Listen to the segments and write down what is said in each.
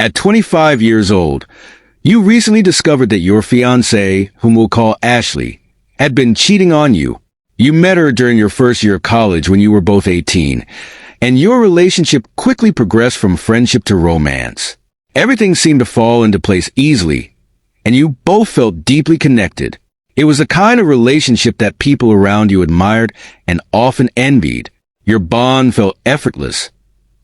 At 25 years old, you recently discovered that your fiancée, whom we'll call Ashley, had been cheating on you. You met her during your first year of college when you were both 18, and your relationship quickly progressed from friendship to romance. Everything seemed to fall into place easily, and you both felt deeply connected. It was the kind of relationship that people around you admired and often envied. Your bond felt effortless,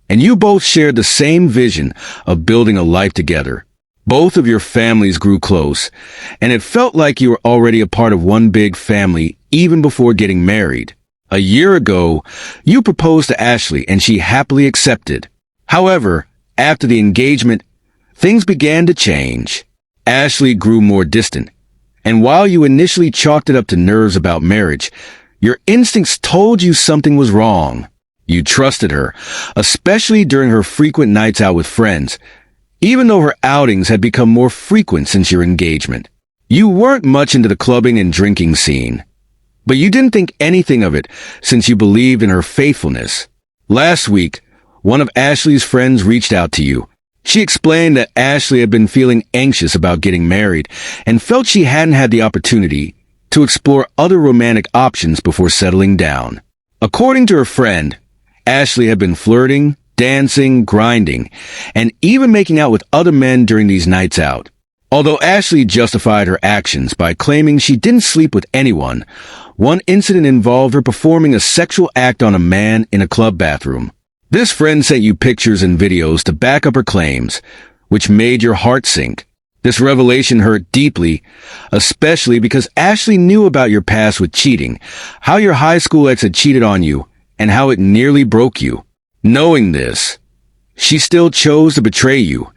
and you both shared the same vision of building a life together. Both of your families grew close, and it felt like you were already a part of one big family even before getting married. A year ago, you proposed to Ashley and she happily accepted. However, after the engagement, things began to change. Ashley grew more distant, and while you initially chalked it up to nerves about marriage, your instincts told you something was wrong. You trusted her, especially during her frequent nights out with friends, even though her outings had become more frequent since your engagement. You weren't much into the clubbing and drinking scene, but you didn't think anything of it since you believed in her faithfulness. Last week, one of Ashley's friends reached out to you. She explained that Ashley had been feeling anxious about getting married and felt she hadn't had the opportunity to explore other romantic options before settling down. According to her friend, Ashley had been flirting, dancing, grinding, and even making out with other men during these nights out. Although Ashley justified her actions by claiming she didn't sleep with anyone, one incident involved her performing a sexual act on a man in a club bathroom. This friend sent you pictures and videos to back up her claims, which made your heart sink. This revelation hurt deeply, especially because Ashley knew about your past with cheating, how your high school ex had cheated on you, and how it nearly broke you. Knowing this, she still chose to betray you,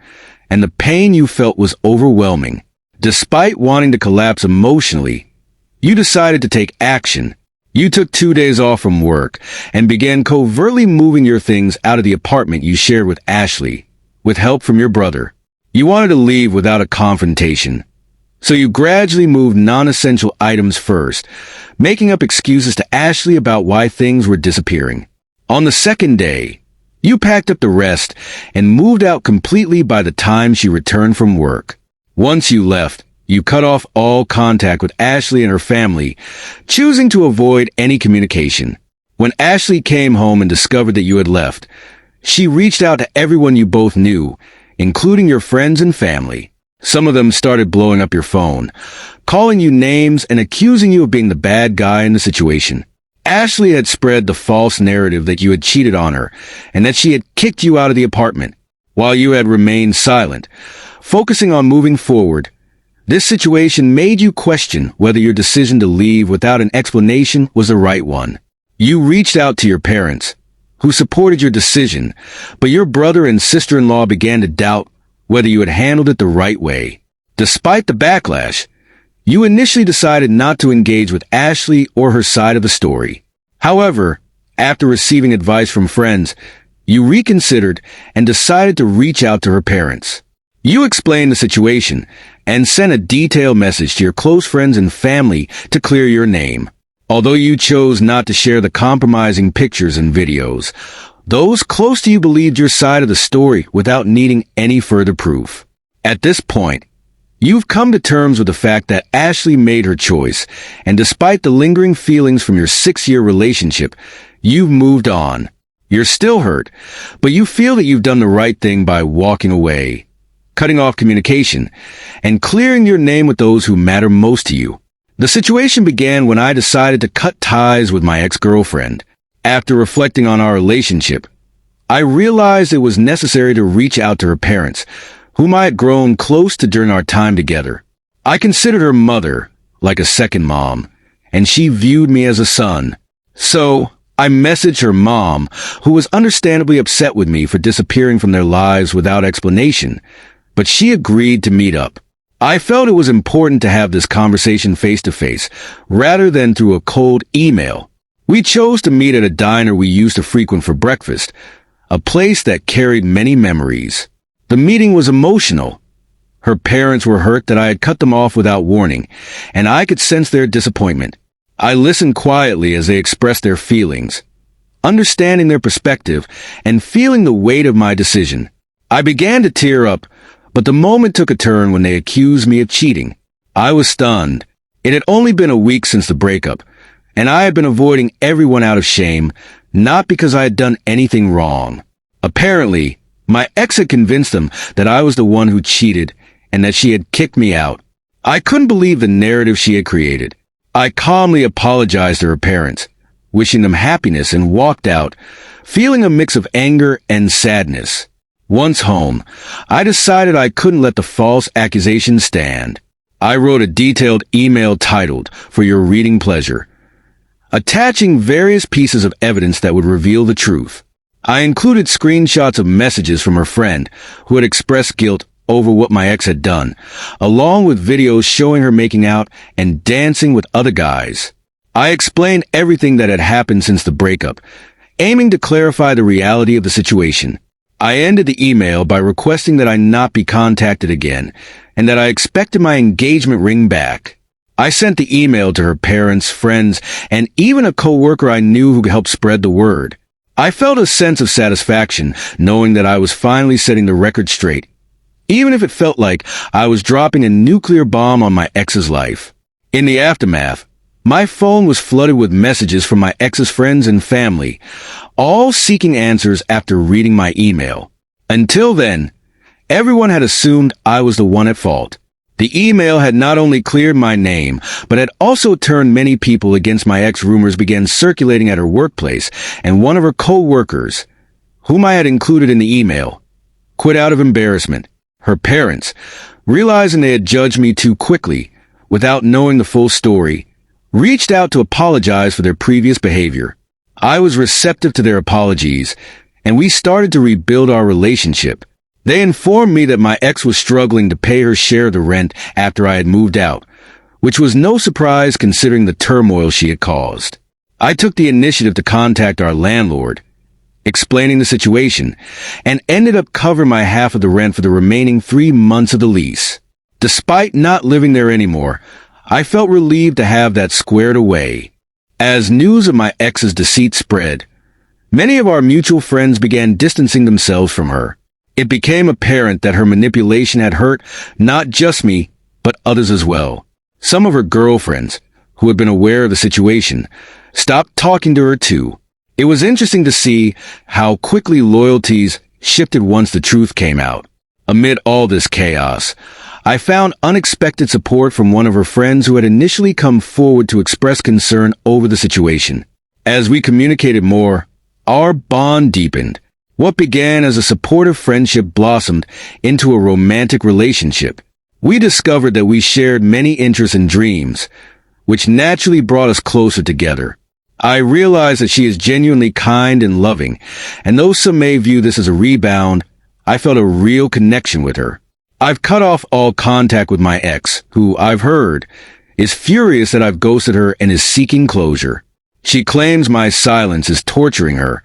and the pain you felt was overwhelming. Despite wanting to collapse emotionally, you decided to take action. You took 2 days off from work and began covertly moving your things out of the apartment you shared with Ashley, with help from your brother. You wanted to leave without a confrontation, so you gradually moved non-essential items first, making up excuses to Ashley about why things were disappearing. On the second day, you packed up the rest and moved out completely by the time she returned from work. Once you left, you cut off all contact with Ashley and her family, choosing to avoid any communication. When Ashley came home and discovered that you had left, she reached out to everyone you both knew, including your friends and family. Some of them started blowing up your phone, calling you names and accusing you of being the bad guy in the situation. Ashley had spread the false narrative that you had cheated on her and that she had kicked you out of the apartment, while you had remained silent, focusing on moving forward. This situation made you question whether your decision to leave without an explanation was the right one. You reached out to your parents, who supported your decision, but your brother and sister-in-law began to doubt whether you had handled it the right way. Despite the backlash, you initially decided not to engage with Ashley or her side of the story. However, after receiving advice from friends, you reconsidered and decided to reach out to her parents. You explained the situation and sent a detailed message to your close friends and family to clear your name. Although you chose not to share the compromising pictures and videos, those close to you believed your side of the story without needing any further proof. At this point, you've come to terms with the fact that Ashley made her choice, and despite the lingering feelings from your 6-year relationship, you've moved on. You're still hurt, but you feel that you've done the right thing by walking away, cutting off communication, and clearing your name with those who matter most to you. The situation began when I decided to cut ties with my ex-girlfriend. After reflecting on our relationship, I realized it was necessary to reach out to her parents, whom I had grown close to during our time together. I considered her mother like a second mom, and she viewed me as a son. So, I messaged her mom, who was understandably upset with me for disappearing from their lives without explanation, but she agreed to meet up. I felt it was important to have this conversation face-to-face, rather than through a cold email. We chose to meet at a diner we used to frequent for breakfast, a place that carried many memories. The meeting was emotional. Her parents were hurt that I had cut them off without warning, and I could sense their disappointment. I listened quietly as they expressed their feelings, understanding their perspective and feeling the weight of my decision. I began to tear up, but the moment took a turn when they accused me of cheating. I was stunned. It had only been a week since the breakup, and I had been avoiding everyone out of shame, not because I had done anything wrong. Apparently, my ex had convinced them that I was the one who cheated and that she had kicked me out. I couldn't believe the narrative she had created. I calmly apologized to her parents, wishing them happiness, and walked out, feeling a mix of anger and sadness. Once home, I decided I couldn't let the false accusations stand. I wrote a detailed email titled, "For Your Reading Pleasure," attaching various pieces of evidence that would reveal the truth. I included screenshots of messages from her friend who had expressed guilt over what my ex had done, along with videos showing her making out and dancing with other guys. I explained everything that had happened since the breakup, aiming to clarify the reality of the situation. I ended the email by requesting that I not be contacted again, and that I expected my engagement ring back. I sent the email to her parents, friends, and even a coworker I knew who could help spread the word. I felt a sense of satisfaction knowing that I was finally setting the record straight, even if it felt like I was dropping a nuclear bomb on my ex's life. In the aftermath, my phone was flooded with messages from my ex's friends and family, all seeking answers after reading my email. Until then, everyone had assumed I was the one at fault. The email had not only cleared my name, but had also turned many people against my ex. Rumors began circulating at her workplace, and one of her co-workers, whom I had included in the email, quit out of embarrassment. Her parents, realizing they had judged me too quickly, without knowing the full story, reached out to apologize for their previous behavior. I was receptive to their apologies, and we started to rebuild our relationship. They informed me that my ex was struggling to pay her share of the rent after I had moved out, which was no surprise considering the turmoil she had caused. I took the initiative to contact our landlord, explaining the situation, and ended up covering my half of the rent for the remaining 3 months of the lease. Despite not living there anymore, I felt relieved to have that squared away. As news of my ex's deceit spread, many of our mutual friends began distancing themselves from her. It became apparent that her manipulation had hurt not just me, but others as well. Some of her girlfriends, who had been aware of the situation, stopped talking to her too. It was interesting to see how quickly loyalties shifted once the truth came out. Amid all this chaos, I found unexpected support from one of her friends who had initially come forward to express concern over the situation. As we communicated more, our bond deepened. What began as a supportive friendship blossomed into a romantic relationship. We discovered that we shared many interests and dreams, which naturally brought us closer together. I realized that she is genuinely kind and loving, and though some may view this as a rebound, I felt a real connection with her. I've cut off all contact with my ex, who, I've heard, is furious that I've ghosted her and is seeking closure. She claims my silence is torturing her,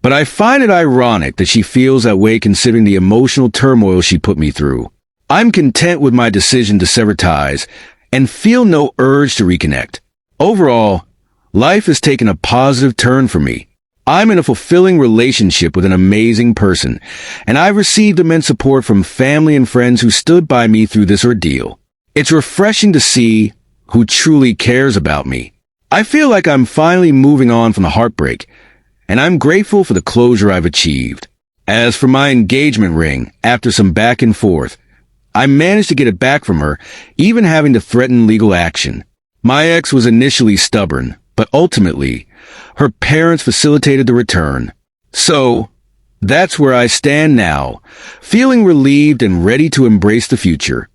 but I find it ironic that she feels that way considering the emotional turmoil she put me through. I'm content with my decision to sever ties and feel no urge to reconnect. Overall, life has taken a positive turn for me. I'm in a fulfilling relationship with an amazing person, and I've received immense support from family and friends who stood by me through this ordeal. It's refreshing to see who truly cares about me. I feel like I'm finally moving on from the heartbreak, and I'm grateful for the closure I've achieved. As for my engagement ring, after some back and forth, I managed to get it back from her, even having to threaten legal action. My ex was initially stubborn, but ultimately, her parents facilitated the return. So, that's where I stand now, feeling relieved and ready to embrace the future.